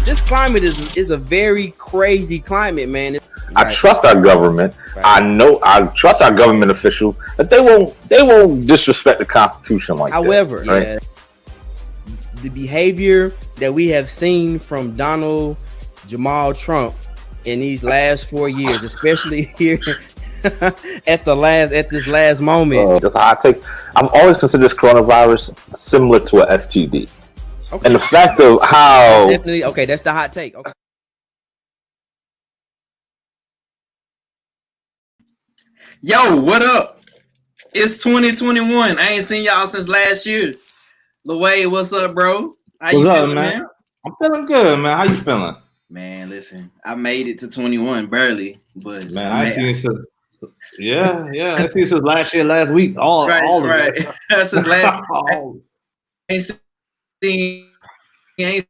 this climate is a very crazy climate, man. I trust our government. Right. I trust our government officials that they won't disrespect the Constitution like However, that. Right? The behavior that we have seen from Donald Jamal Trump in these last 4 years, especially here at this last moment. That's how I take. I've always considered this coronavirus similar to an STD. Okay. And the fact of how definitely okay, that's the hot take. Okay. Yo, what up? It's 2021. I ain't seen y'all since last year. LeWade, what's up, bro? How you feeling, man? I'm feeling good, man. How you feeling? Man, listen, I made it to 21 barely, but man, I seen it since I seen it since last week. All right. That's since last. ain't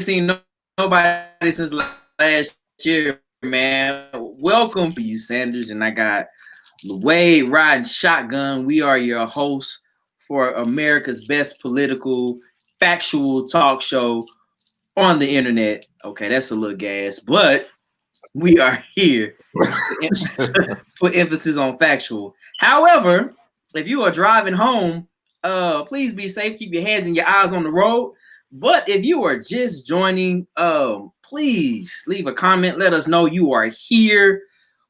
seen nobody since last year, man. Welcome to you, Sanders, and I got LeWade riding shotgun. We are your hosts for America's best political, factual talk show on the internet. Okay, that's a little gas, but we are here put emphasis on factual. However, if you are driving home, please be safe. Keep your hands and your eyes on the road. But if you are just joining, please leave a comment. Let us know you are here.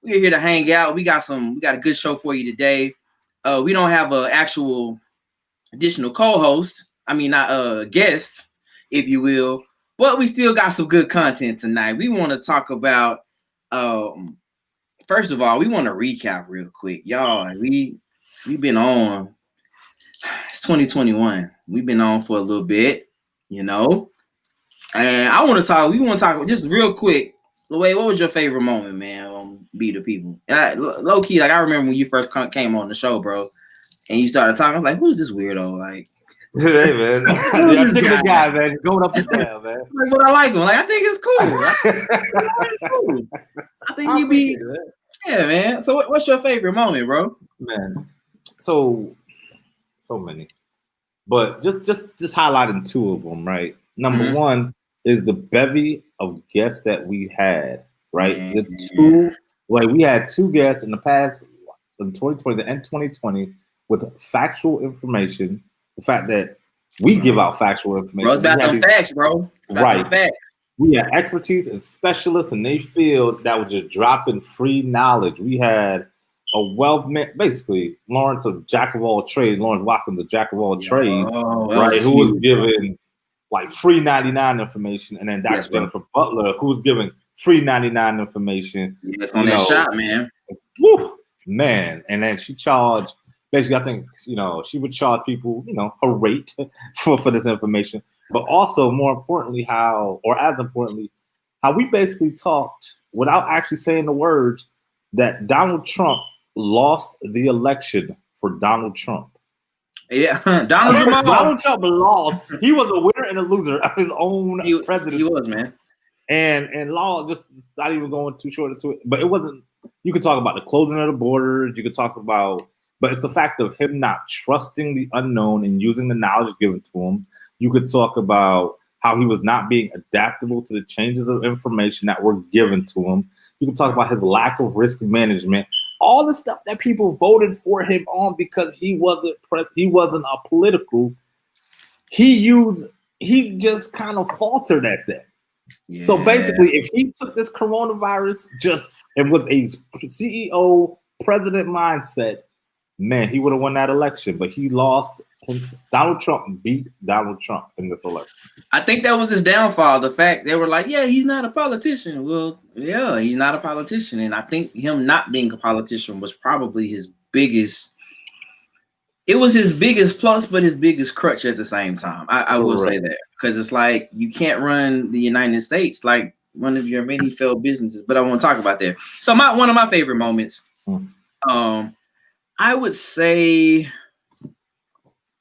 We're here to hang out. We got a good show for you today. We don't have an actual additional co-host. I mean, not guest, if you will. But we still got some good content tonight. We want to talk about, first of all, we want to recap real quick. Y'all, we've been on, it's 2021. We've been on for a little bit, you know. And we want to talk just real quick. LeWade, what was your favorite moment, man, on Be the People? And low key, like I remember when you first came on the show, bro, and you started talking, I was like, who's this weirdo? Like, hey man, I'm sick of the guy, man. Just going up and down, man. Like, but I like him. Like, I think it's cool. I think you be, yeah, man. So, what's your favorite moment, bro? Man, so many, but just highlighting two of them, right? Number one is the bevy of guests that we had, right? We had two guests in the past, in 2020, the end 2020, with factual information. The fact that we give out factual information. Bro, it's about no facts, bro. Right. Facts. We had expertise and specialists, and they feel that was just dropping free knowledge. We had a wealth man, basically Lawrence, a jack of all trades. Lawrence Watkins, a jack of all trades, right? Who was giving like free 99 information, and then Dr. Jennifer Butler, who was giving free 99 information. Yes, on that shot, man. Woo, man, and then she charged. Basically, I think, she would charge people, a rate for this information. But also, more importantly, how we basically talked without actually saying the words that Donald Trump lost the election for Donald Trump. Yeah, Donald Trump lost. He was a winner and a loser of his own presidency. He was, man. And law, just not even going too short into it. But it wasn't, you could talk about the closing of the borders. You could talk about, but it's the fact of him not trusting the unknown and using the knowledge given to him. You could talk about how he was not being adaptable to the changes of information that were given to him. You could talk about his lack of risk management, all the stuff that people voted for him on because he wasn't a political. He just kind of faltered at that. Yeah. So basically, if he took this coronavirus and was a CEO president mindset, man, he would have won that election, but he lost. Donald Trump beat Donald Trump in this election. I think that was his downfall. The fact they were like, yeah, he's not a politician. Well, yeah, he's not a politician. And I think him not being a politician was probably his biggest. It was his biggest plus, but his biggest crutch at the same time. I will say that, because it's like you can't run the United States like one of your many failed businesses. But I won't talk about that. So one of my favorite moments, I would say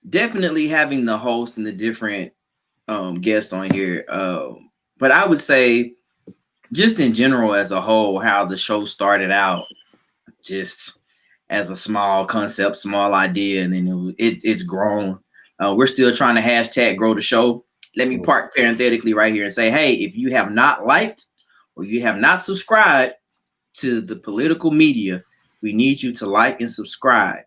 definitely having the host and the different guests on here. But I would say just in general as a whole, how the show started out just as a small concept, small idea, and then it's grown. We're still trying to hashtag grow the show. let me park parenthetically right here and say, hey, if you have not liked or you have not subscribed to the political media, we need you to like and subscribe.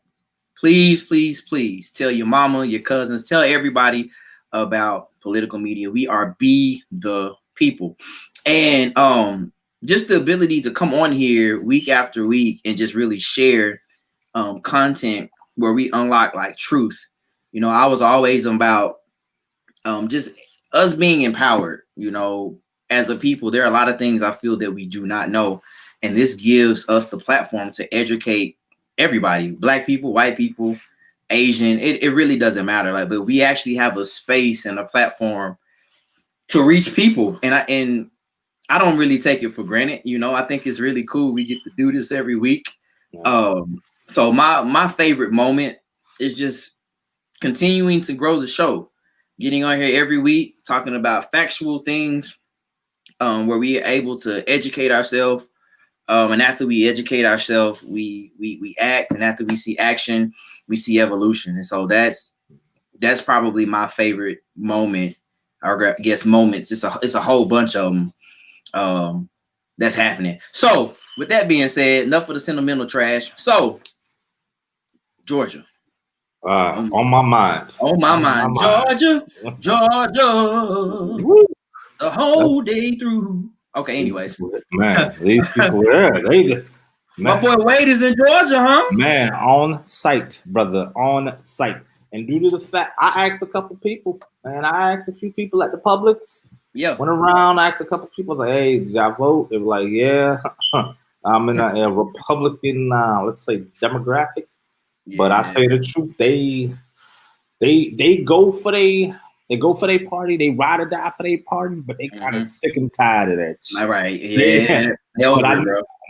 Please, please, please tell your mama, your cousins, tell everybody about political media. We are Be the People. And just the ability to come on here week after week and just really share content where we unlock like truth. You know, I was always about just us being empowered, you know, as a people. There are a lot of things I feel that we do not know. And this gives us the platform to educate everybody, Black people, white people, Asian. It really doesn't matter. Like, but we actually have a space and a platform to reach people. And I don't really take it for granted. You know, I think it's really cool. We get to do this every week. So my favorite moment is just continuing to grow the show, getting on here every week, talking about factual things, where we are able to educate ourselves. And after we educate ourselves, we act, and after we see action, we see evolution. And so that's probably my favorite moment, or I guess moments. It's a whole bunch of them that's happening. So with that being said, enough of the sentimental trash. So Georgia. On my mind. Georgia. Woo. The whole day through. Okay, anyways. Man, these people there, my boy Wade is in Georgia, huh? Man, on site, brother, on site. And due to the fact, I asked a couple people, man, I asked a few people at the Publix. Yeah. Went around, asked a couple people, like, hey, did y'all vote? They were like, yeah. I'm in a Republican, let's say, demographic. Yeah. But I tell you the truth, they go for their party, they ride or die for their party, but they kind of sick and tired of that shit. All right, yeah.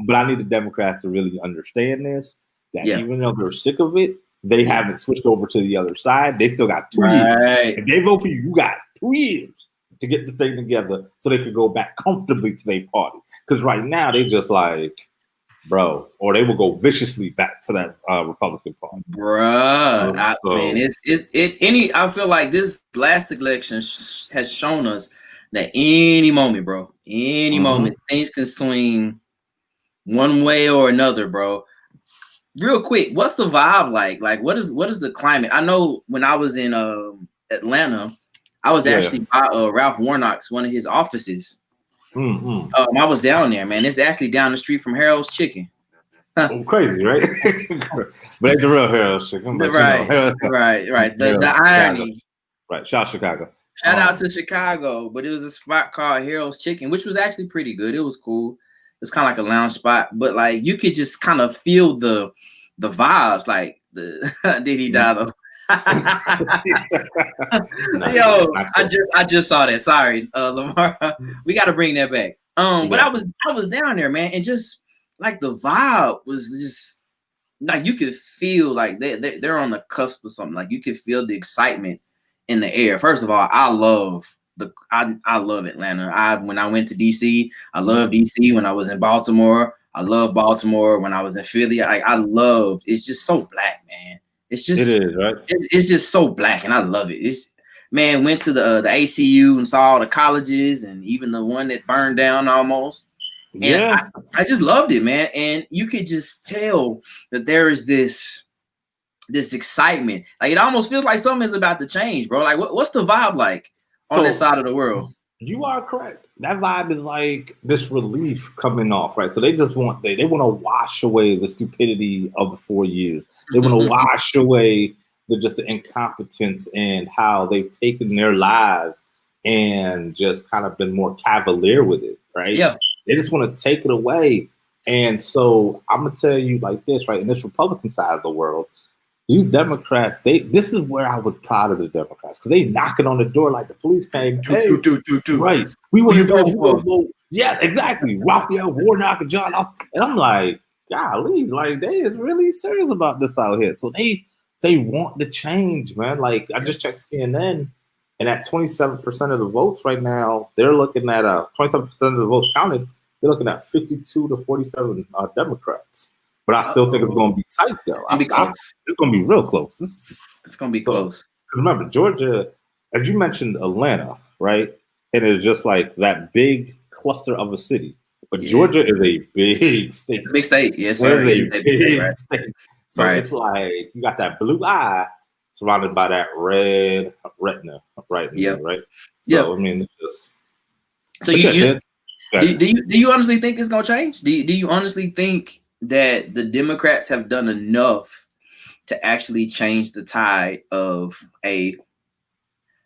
But I need the Democrats to really understand this, that even though they're sick of it, they haven't switched over to the other side. They still got 2 years. If they vote for you, you got 2 years to get this thing together so they can go back comfortably to their party. Because right now, they just like, bro, or they will go viciously back to that Republican Party. Bruh, I feel like this last election has shown us that any moment, bro, moment, things can swing one way or another, bro. Real quick, what's the vibe like? Like, what is the climate? I know when I was in Atlanta, I was actually by Ralph Warnock's, one of his offices. I was down there, man. It's actually down the street from Harold's Chicken. Crazy, right? But it's the real Harold's Chicken. Right. The irony. Right. Shout out Chicago. Shout out to Chicago. But it was a spot called Harold's Chicken, which was actually pretty good. It was cool. It's kind of like a lounge spot, but like you could just kind of feel the vibes. Like did he die though? Yo, I just saw that. Sorry, Lamar. We got to bring that back. But I was down there, man, and just like the vibe was just like you could feel like they're on the cusp of something. Like you could feel the excitement in the air. First of all, I love Atlanta. When I went to DC, I love DC. When I was in Baltimore, I love Baltimore. When I was in Philly, it's just so black, man. It is, right? It's just so black, and I love it. Went to the ACU and saw all the colleges, and even the one that burned down almost. And I just loved it, man. And you could just tell that there is this excitement. Like it almost feels like something is about to change, bro. Like what's the vibe like on this side of the world? You are correct. That vibe is like this relief coming off, right? So they just want to wash away the stupidity of the 4 years. They want to wash away the incompetence and how they've taken their lives and just kind of been more cavalier with it, right? Yeah. They just want to take it away. And so I'm going to tell you like this, right? In this Republican side of the world, these Democrats, this is where I was proud of the Democrats because they knocking on the door like the police came. Hey, right. We want to go. Yeah, exactly. Raphael Warnock and John Austin. And I'm like, golly, like they is really serious about this out here. So they want the change, man. Like I just checked CNN, and at 27% of the votes right now, they're looking at 27% of the votes counted. They're looking at 52 to 47 Democrats. But I still think it's going to be tight, though. It's going to be real close. It's going to be close. Remember, Georgia, as you mentioned, Atlanta, right? And it's just like that big cluster of a city. But Georgia is a big state. It's a big state, yes, sir. It's a big state. So right. it's like you got that blue eye surrounded by that red retina, right? Yeah. Right. So I mean, it's just. So do you honestly think it's gonna change? Do you honestly think that the Democrats have done enough to actually change the tide of a?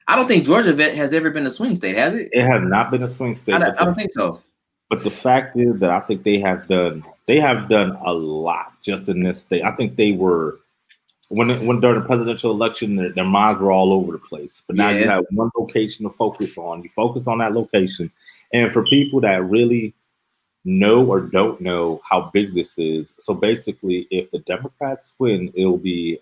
I don't think Georgia has ever been a swing state, has it? It has not been a swing state. I don't think so. But the fact is that I think they have done a lot just in this state. I think they were when during the presidential election, their minds were all over the place. But now you have one location to focus on. You focus on that location, and for people that really know or don't know how big this is, so basically, if the Democrats win, it will be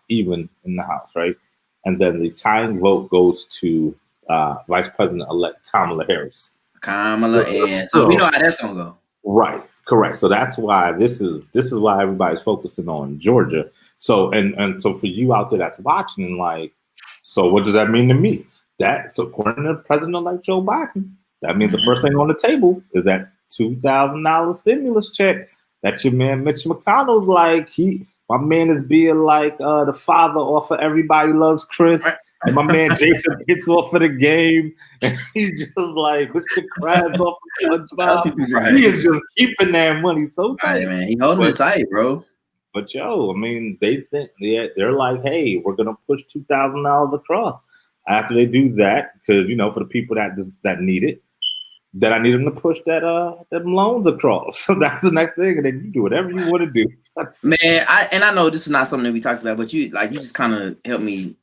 even in the House, right? And then the tying vote goes to Vice President-elect Kamala Harris. So we know how that's gonna go. Right, correct. So that's why this is why everybody's focusing on Georgia. So and so for you out there that's watching, and like, so what does that mean to me? That's according to President-elect Joe Biden. That means the first thing on the table is that $2,000 stimulus check that your man Mitch McConnell's like my man is being like the father off of Everybody Loves Chris. Right. And my man Jason gets off of the game, and he's just like Mr. Krabs off of SpongeBob. Right. He is just keeping that money so tight, man. He holding it tight, bro. But I mean, they think they're like, hey, we're gonna push $2,000 across. After they do that, because for the people that need it, then I need them to push them loans across. So that's the next thing, and then you do whatever you want to do. Man, I know this is not something that we talked about, but you just kind of helped me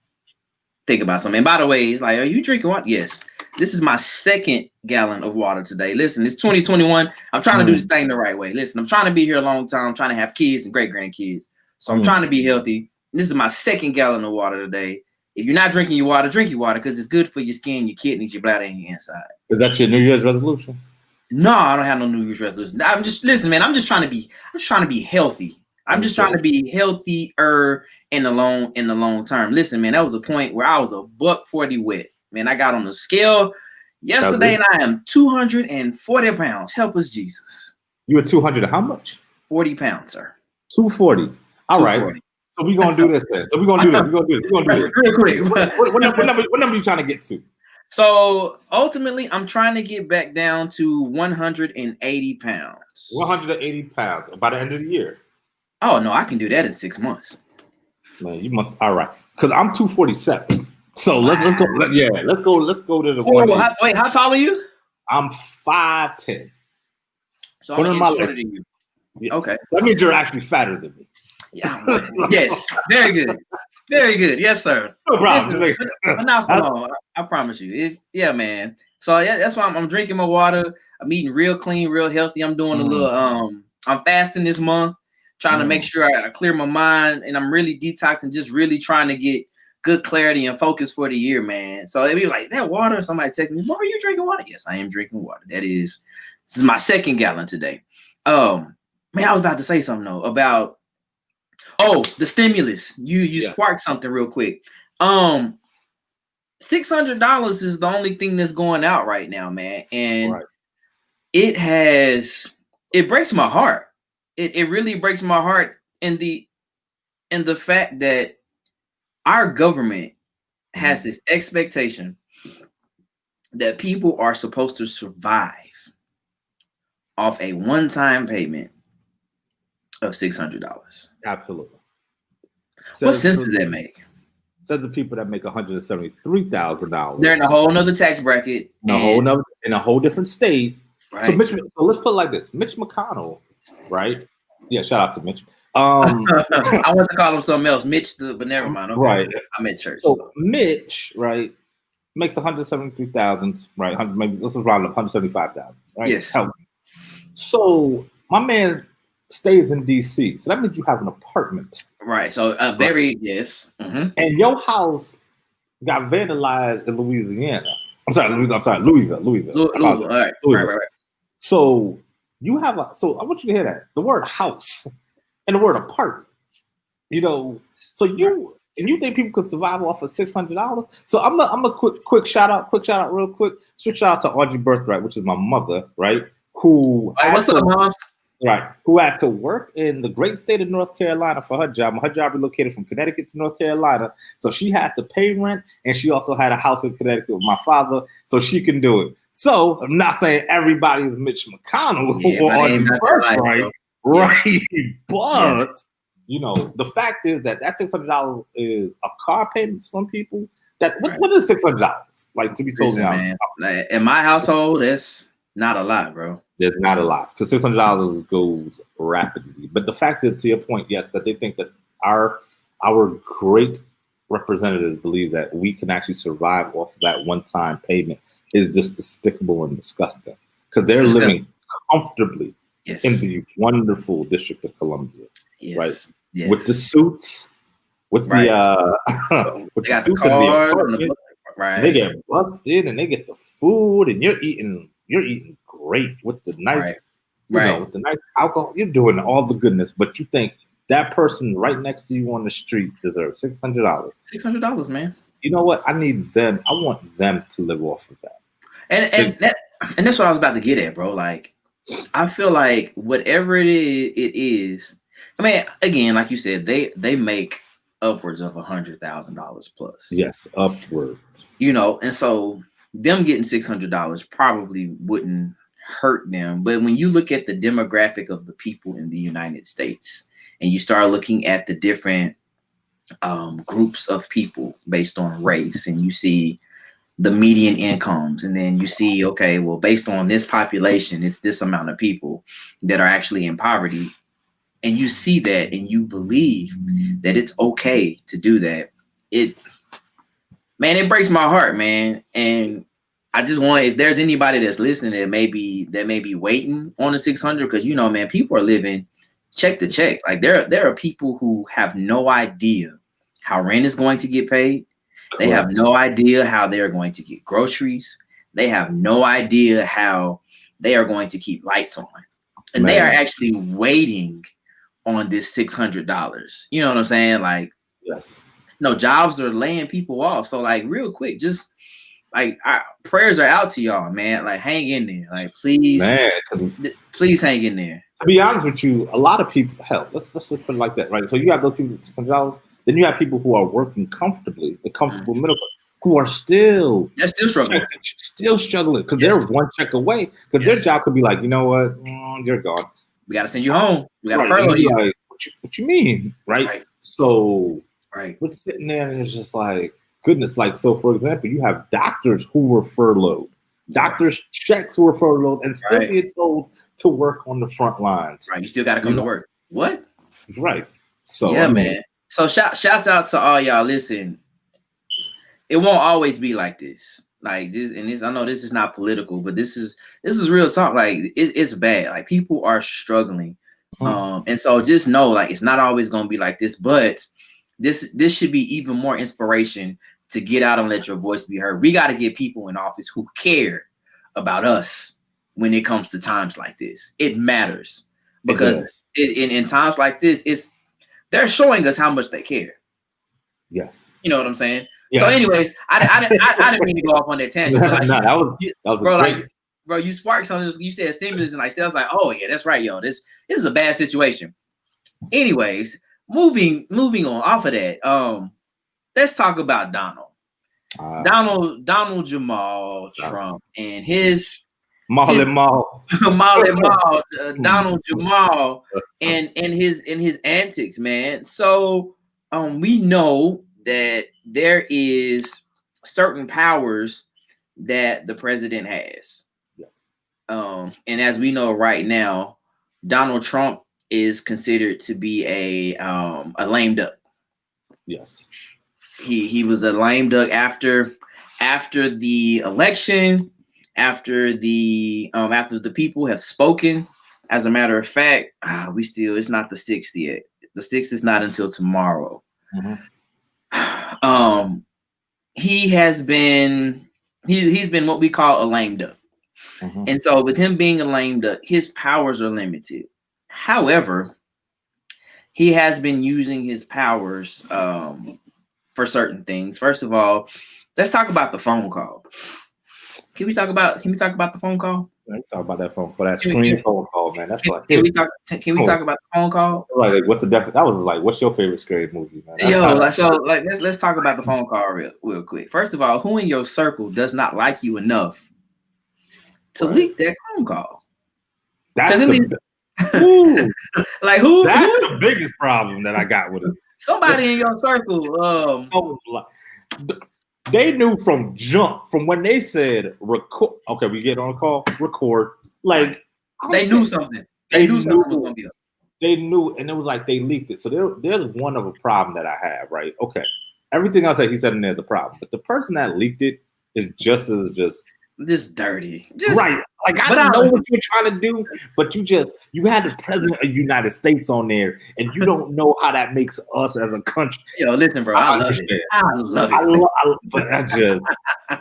think about something. And by the way, it's like, are you drinking water? Yes. This is my 2nd gallon of water today. Listen, it's 2021. I'm trying to do this thing the right way. Listen, I'm trying to be here a long time. I'm trying to have kids and great grandkids. So I'm trying to be healthy. This is my 2nd gallon of water today. If you're not drinking your water, drink your water because it's good for your skin, your kidneys, your bladder, and your inside. Is that your New Year's resolution? No, I don't have no New Year's resolution. I'm just trying to be healthy. I'm just trying to be healthier in the long term. Listen, man, that was a point where I was $140 wet. Man, I got on the scale yesterday and I am 240 pounds. Help us, Jesus. You were 200 how much? 40 pounds, sir. 240. All right. So we're gonna do this then. We're gonna do this. Real quick. What number are you trying to get to? So ultimately, I'm trying to get back down to 180 pounds. 180 pounds by the end of the year. Oh no, I can do that in 6 months. Man, you must. All right, because I'm 247. So let's go. Let's go to the. Wait, how tall are you? I'm 5'10". So I'm shorter than you. Yeah. Okay. So that means you're actually fatter than me. Yeah. Yes. Very good. Very good. Yes, sir. No problem. Listen, I promise you. Man. So that's why I'm drinking my water. I'm eating real clean, real healthy. I'm doing a little. I'm fasting this month, trying to make sure I clear my mind, and I'm really detoxing, just really trying to get good clarity and focus for the year, man. So it'd be like that water. Somebody text me, "Are you drinking water?" Yes, I am drinking water. This is my 2nd gallon today. Man, I was about to say something though about the stimulus. You sparked something real quick. $600 is the only thing that's going out right now, man, and it breaks my heart. It really breaks my heart in the fact that our government has this expectation that people are supposed to survive off a one-time payment of $600. Absolutely. What sense does that make? Says the people that make $173,000. They're in a whole nother tax bracket. In a whole different state. Right. So let's put it like this. Mitch McConnell, right? Yeah, shout out to Mitch. I want to call him something else. Mitch, but never mind. Okay. Right. I'm at church. So Mitch, right, makes $173,000, right? Maybe let's just round up $175,000, right? Yes. So my man stays in DC. So that means you have an apartment. Right. So yes. Mm-hmm. And your house got vandalized in Louisiana. I'm sorry, Louisville. All right. Right. So you have so I want you to hear that. The word house and the word apartment. So And you think people could survive off of $600? So I'm a quick shout out real quick. Shout out to Audrey Birthright, which is my mother, right? Who what's up, moms? Right, who had to work in the great state of North Carolina for her job. Her job relocated from Connecticut to North Carolina, so she had to pay rent, and she also had a house in Connecticut with my father, so she can do it. So I'm not saying everybody is Mitch McConnell or Audrey Birthright, right? But you know, the fact is that $600 is a car payment for some people. What is $600? Like, to be totally honest, man, in my household, that's not a lot, bro. There's not a lot, because $600 goes rapidly. But the fact is, to your point, yes, that they think that our great representatives believe that we can actually survive off of that one-time payment is just despicable and disgusting. Because they're living comfortably in the wonderful District of Columbia, right? Yes. With the suits, with the with the suits and the right. They get busted and they get the food, and you're eating great with the nice, with the nice alcohol. You're doing all the goodness, but you think that person right next to you on the street deserves $600. $600, man. You know what? I need them. I want them to live off of that. And that's what I was about to get at, bro. Like, I feel like whatever it is. I mean, again, like you said, they make upwards of $100,000 plus. Yes, upwards. You know, and so them getting $600 probably wouldn't hurt them. But when you look at the demographic of the people in the United States, and you start looking at the different groups of people based on race, and you see the median incomes, and then you see, okay, well, based on this population, it's this amount of people that are actually in poverty. And you see that, and you believe that it's okay to do that. It breaks my heart, man. And I just want, if there's anybody that's listening that may be waiting on the 600, because, you know, man, people are living check to check. Like, there are people who have no idea how rent is going to get paid. They have no idea how they're going to get groceries. They have no idea how they are going to keep lights on. And they are actually waiting on this $600. You know what I'm saying? Like, yes. No, jobs are laying people off. So, like, real quick, just like, our prayers are out to y'all, man. Like, hang in there. Like, please, man, please hang in there. To be honest with you, a lot of people, hell, let's just put it like that, right? So you have those people with $600, then you have people who are working comfortably, the comfortable middle class, who are still struggling because they're one check away, because their job could be like, you know what, you're gone. We got to send you home. We got to furlough you. Like, what you mean, right? So, we're sitting there and it's just like, goodness. Like, so for example, you have doctors who were furloughed, doctors' checks who were furloughed, and still get told to work on the front lines. Right, you still got to come to work. What? Right. So yeah, man. So shouts out to all y'all. Listen, it won't always be like this. Like this, and this, I know this is not political, but this is real talk. Like it's bad. Like people are struggling, and so just know, like, it's not always gonna be like this. But this should be even more inspiration to get out and let your voice be heard. We got to get people in office who care about us when it comes to times like this. It matters, because in times like this, they're showing us how much they care. Yes, you know what I'm saying. Yes. So, anyways, I didn't mean to go off on that tangent. But like, that was bro. Like, bro, you sparked something. You said stimulus and like, I was like, oh yeah, that's right, yo. This is a bad situation. Anyways, moving on off of that. Let's talk about Donald Jamal Trump and his Donald Jamal and his antics, man. So we know that there is certain powers that the president has. And as we know right now, Donald Trump is considered to be a lame duck. Yes. He was a lame duck after the election, after the people have spoken. As a matter of fact, it's not the 6th yet. The 6th is not until tomorrow. Mm-hmm. He's been what we call a lame duck. Mm-hmm. And so with him being a lame duck, his powers are limited. However, he has been using his powers for certain things. First of all, let's talk about the phone call. Can we talk about the phone call? Let's talk about that phone call, that screen phone call, man. That's like. Can we talk about the phone call? Like what's the that was like? What's your favorite scary movie, man? Let's talk about the phone call real quick. First of all, who in your circle does not like you enough to leak that phone call? That's the biggest problem that I got with it. Somebody in your circle, they knew from when they said record. Okay, we get on a call, record. Like they knew something. They knew something was gonna be up. They knew, and it was like they leaked it. So there's one of a problem that I have, right? Okay, everything else that he said in there is a problem, but the person that leaked it is just dirty. Right. Like I know what you're trying to do, but you had the president of the United States on there, and you don't know how that makes us as a country. Yo, listen, bro, I love it. But I just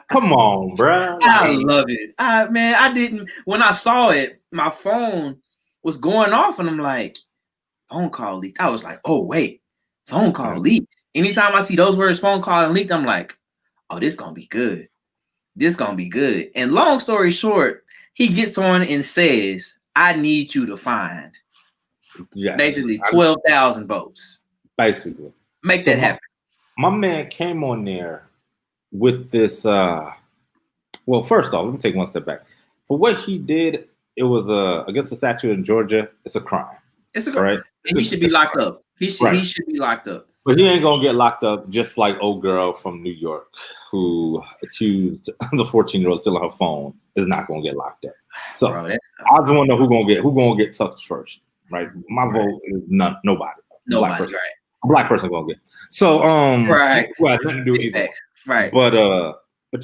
come on, bro. I love it. Man, I didn't. When I saw it, my phone was going off, and I'm like, phone call leaked. I was like, oh wait, phone call leaked. Anytime I see those words, phone call and leaked, I'm like, oh, this gonna be good. This gonna be good. And long story short, he gets on and says, I need you to find basically 12,000 votes. Basically. Make that happen. My man came on there with this well, first off, let me take one step back. For what he did, it was against the statute in Georgia, it's a crime. It's a crime. Right? And he should be locked up. He should be locked up. But he ain't gonna get locked up just like old girl from New York who accused the 14-year-old stealing her phone is not gonna get locked up. So I just want to know who gonna get touched first, right? My vote is nobody. Nobody, A black person gonna get. So right. Well, nothing to do with either. Right. But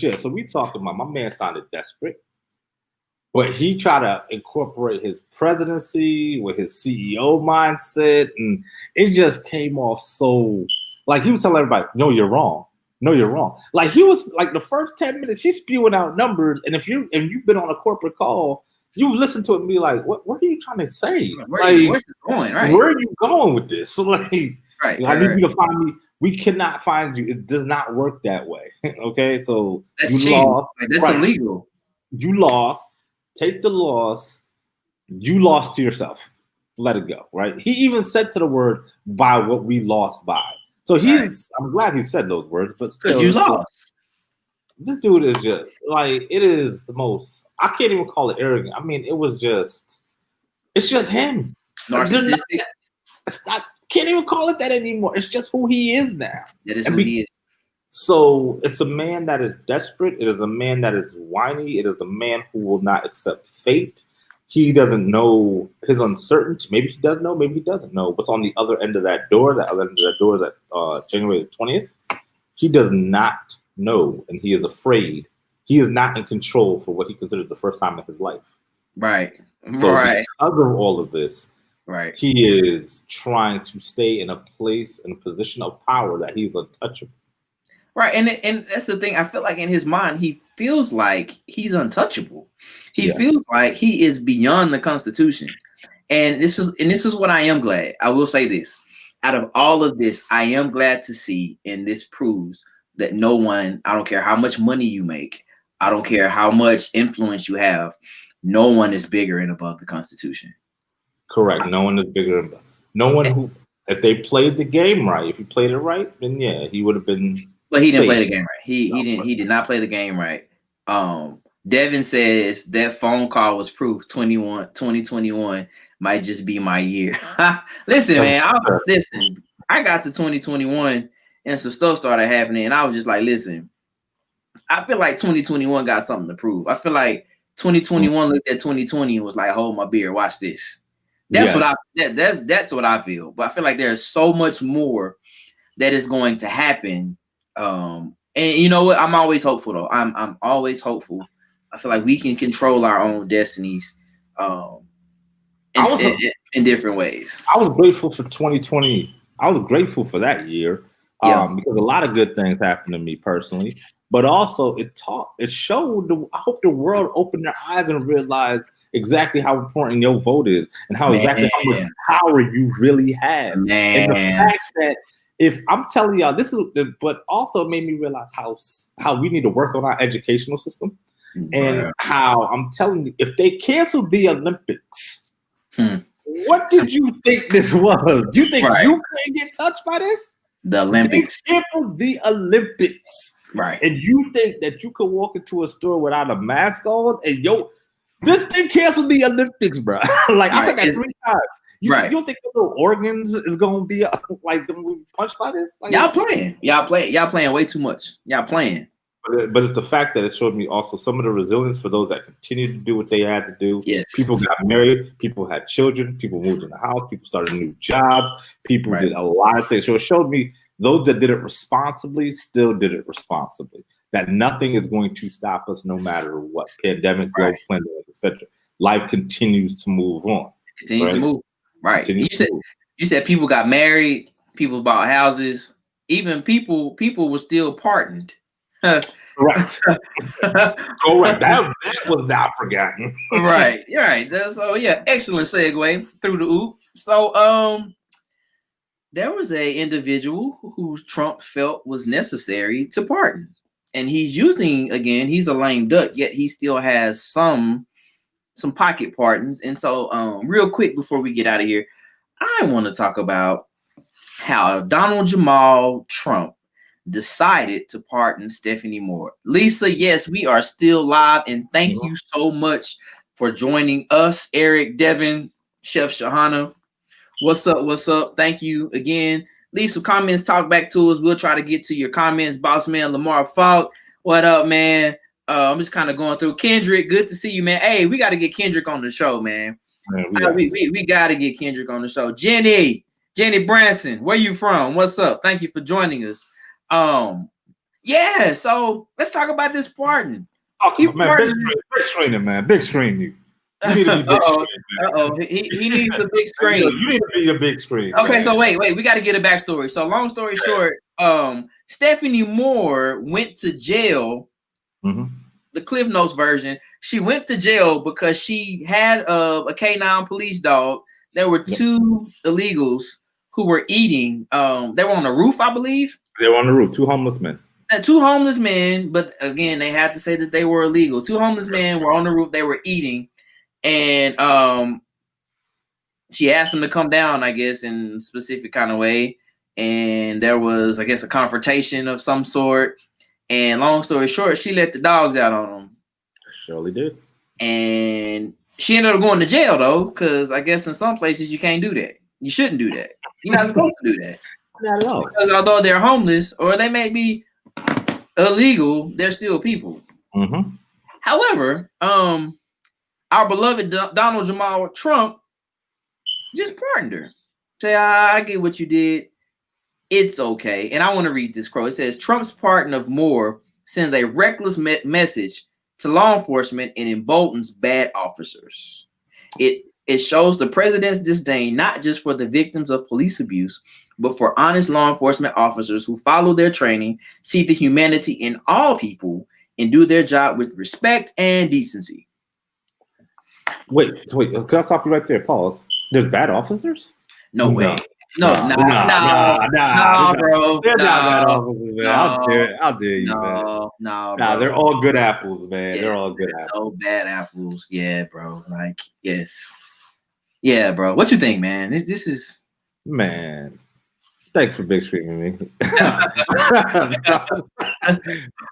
yeah, so we talked about my man sounded desperate. But he tried to incorporate his presidency with his CEO mindset, and it just came off so like he was telling everybody, "No, you're wrong. No, you're wrong." Like he was like the first 10 minutes, he's spewing out numbers, and if you've been on a corporate call, you've listened to it and be like, "What are you trying to say? Where's it going? Right? Where are you going with this?" So like, I need you to find me. We cannot find you. It does not work that way. Okay, so that's cheating. Lost. Like, that's illegal. You lost. Take the loss. You lost to yourself. Let it go, right? He even said to the word by what we lost by. So I'm glad he said those words, but still. You lost. This dude is just like, it is the most, I can't even call it arrogant. I mean, it's just him. Narcissistic. Can't even call it that anymore. It's just who he is now. It is who he is. So it's a man that is desperate. It is a man that is whiny. It is a man who will not accept fate. He doesn't know his uncertainty. Maybe he does know. Maybe he doesn't know what's on the other end of that door. That other end of that door is at January 20th. He does not know, and he is afraid. He is not in control for what he considers the first time in his life. Right. So because of all of this, right, he is trying to stay in a place, in a position of power that he's untouchable. Right, and that's the thing. I feel like in his mind, he feels like he's untouchable. He feels like he is beyond the Constitution. And this is what I am glad. I will say this. Out of all of this, I am glad to see, and this proves that no one, I don't care how much money you make, I don't care how much influence you have, no one is bigger and above the Constitution. Correct. No one is bigger. No one who, if they played the game right, if he played it right, then yeah, he would have been. But he didn't play the game right. He did not play the game right. Devin says that phone call was proof 2021 might just be my year. Listen, man, I got to 2021 and some stuff started happening, and I was just like, listen, I feel like 2021 got something to prove. I feel like 2021 looked at 2020 and was like, hold my beer, watch this. That's what I feel. But I feel like there's so much more that is going to happen. And you know what? I'm always hopeful though. I'm always hopeful. I feel like we can control our own destinies in different ways. I was grateful for 2020. I was grateful for that year because a lot of good things happened to me personally. But also it showed. I hope the world opened their eyes and realized exactly how important your vote is and how exactly how much power you really have. Man. And the fact that if I'm telling y'all this is, but also made me realize how we need to work on our educational system, and how I'm telling you, if they canceled the Olympics, what did you think this was? You think you can't get touched by this? The Olympics. They canceled the Olympics, right? And you think that you could walk into a store without a mask on, and this thing canceled the Olympics, bro. Like I said that 3 times. You don't think the little organs is gonna be like punched by this? Like, y'all playing way too much. Y'all playing. But it's the fact that it showed me also some of the resilience for those that continued to do what they had to do. Yes. People got married, people had children, people moved in the house, people started new jobs, people did a lot of things. So it showed me those that did it responsibly still did it responsibly. That nothing is going to stop us no matter what. Pandemic, global pandemic, etc. Life continues to move on. Continues to move. Right. You said people got married, people bought houses, even people were still pardoned. Correct. Correct. That was not forgotten. Right. You're right. So excellent segue through the oop. So there was a individual who Trump felt was necessary to pardon. And he's he's a lame duck, yet he still has some pocket pardons. And so real quick before we get out of here, I want to talk about how Donald Jamal Trump decided to pardon Stephanie Moore. Lisa, yes, we are still live, and thank you so much for joining us. Eric, Devin, Chef Shahana, what's up? What's up? Thank you again. Leave some comments, talk back to us. We'll try to get to your comments. Boss man Lamar Falk, what up, man? I'm just kind of going through. Kendrick, good to see you, man. Hey, we got to get Kendrick on the show, man. We got to get Kendrick on the show. Jenny Branson, where you from? What's up? Thank you for joining us. So let's talk about this pardon. Big screen, man. Big screen, you. You need to be big screen, He needs the big screen. You need to be a big screen. Okay, man. so wait. We got to get a backstory. So long story short, Stephanie Moore went to jail. The Cliff Notes version. She went to jail because she had a K9 police dog. There were 2 illegals who were eating. They were on the roof, I believe. They were on the roof. 2 homeless men. 2 homeless men, but again, they had to say that they were illegal. 2 homeless men were on the roof. They were eating, and she asked them to come down, I guess, in a specific kind of way. And there was, I guess, a confrontation of some sort. And long story short, she let the dogs out on them. Surely did. And she ended up going to jail, though, because I guess in some places you can't do that. You shouldn't do that. You're not supposed to do that. Not at all. Because although they're homeless or they may be illegal, they're still people. However, our beloved Donald Jamal Trump just pardoned her. Say, I get what you did. It's okay. And I want to read this quote. It says, Trump's pardon of Moore sends a reckless message to law enforcement and emboldens bad officers. It shows the president's disdain, not just for the victims of police abuse, but for honest law enforcement officers who follow their training, see the humanity in all people, and do their job with respect and decency. Wait. Can I stop you right there? Pause. There's bad officers? No way. No, bro. They're not bad officers, man. How dare you, man? No, they're all good apples, man. Yeah, they're all good apples. No bad apples. Yeah, bro. Like, yes. Yeah, bro. What you think, man? This is... Man. Thanks for big screaming me.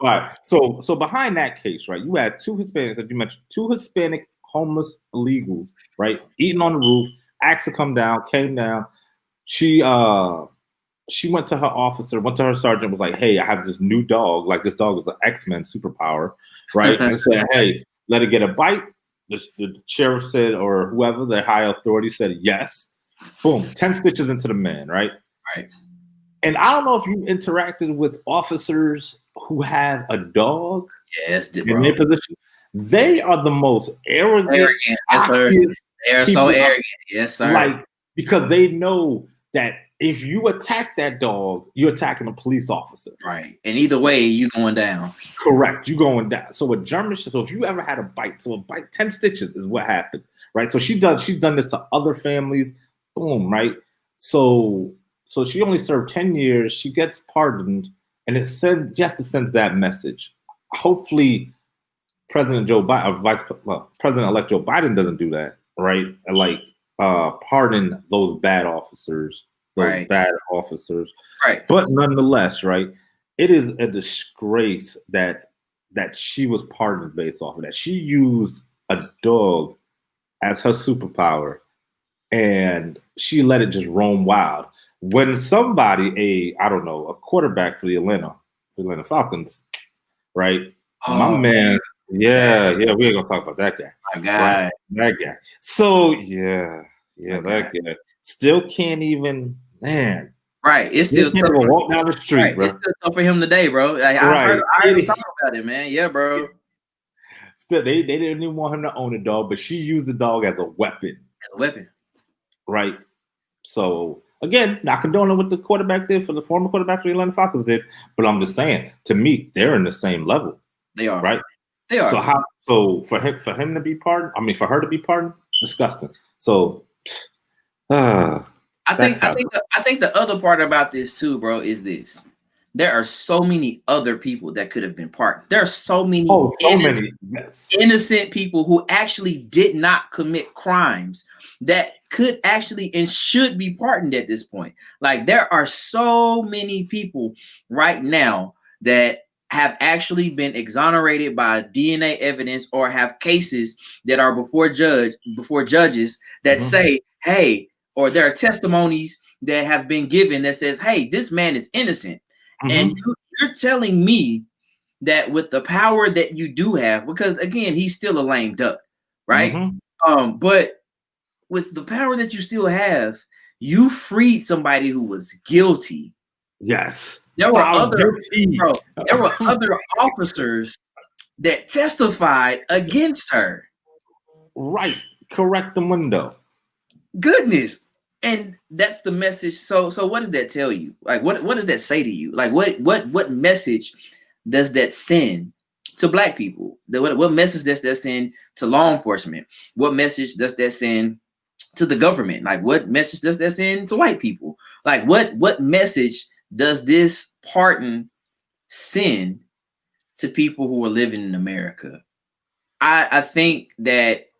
All right. So behind that case, right, you had 2 Hispanics that you mentioned, 2 Hispanic homeless illegals, right, eating on the roof, asked to come down, came down. She went to her officer, went to her sergeant, was like, hey, I have this new dog. Like, this dog is an X-Men superpower, right? And said, hey, let it get a bite. The sheriff said, or whoever, the high authority said yes. Boom, 10 stitches into the man, right? Right. And I don't know if you interacted with officers who have a dog in their position. They are the most arrogant. Yes, sir. They are so arrogant. Yes, sir. Like, because they know that if you attack that dog, you're attacking a police officer. Right. And either way, you're going down. Correct. You're going down. So if you ever had a bite, 10 stitches is what happened. Right. So she's done this to other families. Boom. Right. So So she only served 10 years. She gets pardoned, and it sends that message. Hopefully, President Joe Biden, President-elect Joe Biden doesn't do that, right? Like pardon those bad officers, right. Right. But nonetheless, right, it is a disgrace that she was pardoned based off of that. She used a dog as her superpower, and she let it just roam wild. When somebody, a quarterback for the Atlanta Falcons, right? My man, we ain't gonna talk about that guy. My guy. Right? That guy. So that guy still can't even, man. Right, it's still tough to walk down the street, right. Bro. It's still tough for him today, bro. Like, I heard him talk about it, man. Yeah, bro. Still, they didn't even want him to own a dog, but she used the dog as a weapon. Right. So again, not condoning what the quarterback did for the former quarterback for the Atlanta Falcons did, but I'm just saying, to me, they're in the same level. They are. Right. They are. So for him to be pardoned, for her to be pardoned, disgusting. So I think the other part about this too, bro, is this. There are so many other people that could have been pardoned. There are so many innocent people who actually did not commit crimes that could actually and should be pardoned at this point. Like, there are so many people right now that have actually been exonerated by DNA evidence or have cases that are before judges that say, hey, or there are testimonies that have been given that says, hey, this man is innocent. And you're telling me that with the power that you do have, because again, he's still a lame duck, right? But with the power that you still have, you freed somebody who was guilty. Yes. There were other officers that testified against her. Right. Correct the window. Goodness. And that's the message. So what does that tell you? Like, what does that say to you? Like, what message does that send to Black people? What message does that send to law enforcement? What message does that send to the government? Like, what message does that send to white people? Like, what message does this pardon send to people who are living in America? I think that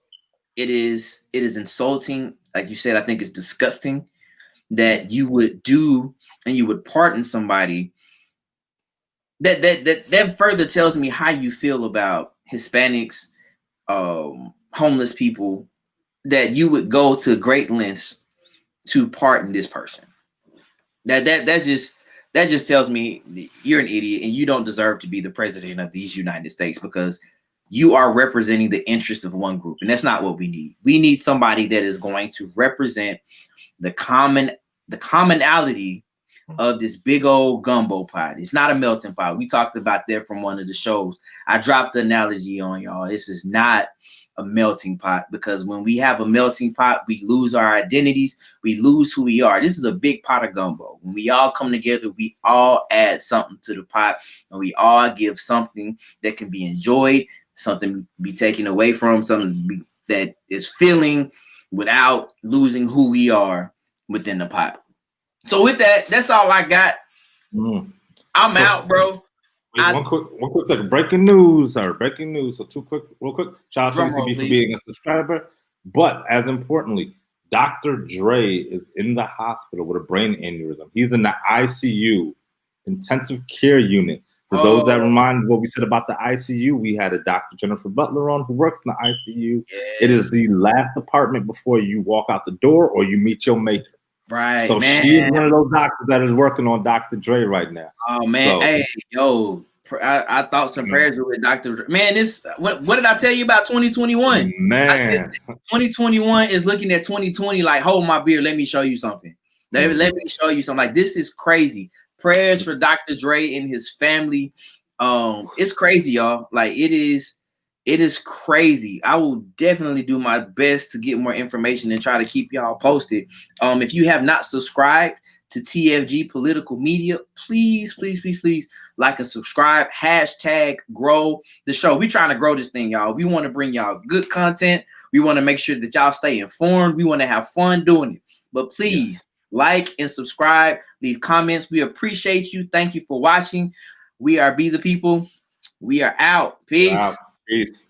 it is insulting. Like you said, I think it's disgusting that you would do and you would pardon somebody. That further tells me how you feel about Hispanics, homeless people, that you would go to great lengths to pardon this person. That just tells me you're an idiot and you don't deserve to be the president of these United States, because you are representing the interest of one group, and that's not what we need. We need somebody that is going to represent the commonality of this big old gumbo pot. It's not a melting pot. We talked about that from one of the shows. I dropped the analogy on y'all. This is not a melting pot, because when we have a melting pot, we lose our identities. We lose who we are. This is a big pot of gumbo. When we all come together, we all add something to the pot, and we all give something that can be enjoyed, something be taken away from, something that is filling without losing who we are within the pot. So with that, that's all I got. I'm out, bro. One quick second. Breaking news. So real quick. Shout out to CB for being a subscriber. But as importantly, Dr. Dre is in the hospital with a brain aneurysm. He's in the ICU, intensive care unit. For those that remind what we said about the ICU, we had a Dr. Jennifer Butler on who works in the ICU. Yes. It is the last apartment before you walk out the door or you meet your maker. Right. So she is one of those doctors that is working on Dr. Dre right now. Oh man, so, hey, yo, I thought some prayers with Dr. Dre. Man, this what did I tell you about 2021? Man, 2021 is looking at 2020 like, hold my beer, let me show you something. Let me show you something. Like, this is crazy. Prayers for Dr. Dre and his family. It's crazy, y'all. Like, it is crazy. I will definitely do my best to get more information and try to keep y'all posted. If you have not subscribed to TFG Political Media, please like and subscribe. # grow the show. We trying to grow this thing, y'all. We want to bring y'all good content. We want to make sure that y'all stay informed. We want to have fun doing it. But please, like and subscribe. Leave comments. We appreciate you. Thank you for watching. We are Be the People. We are out. Peace. Peace.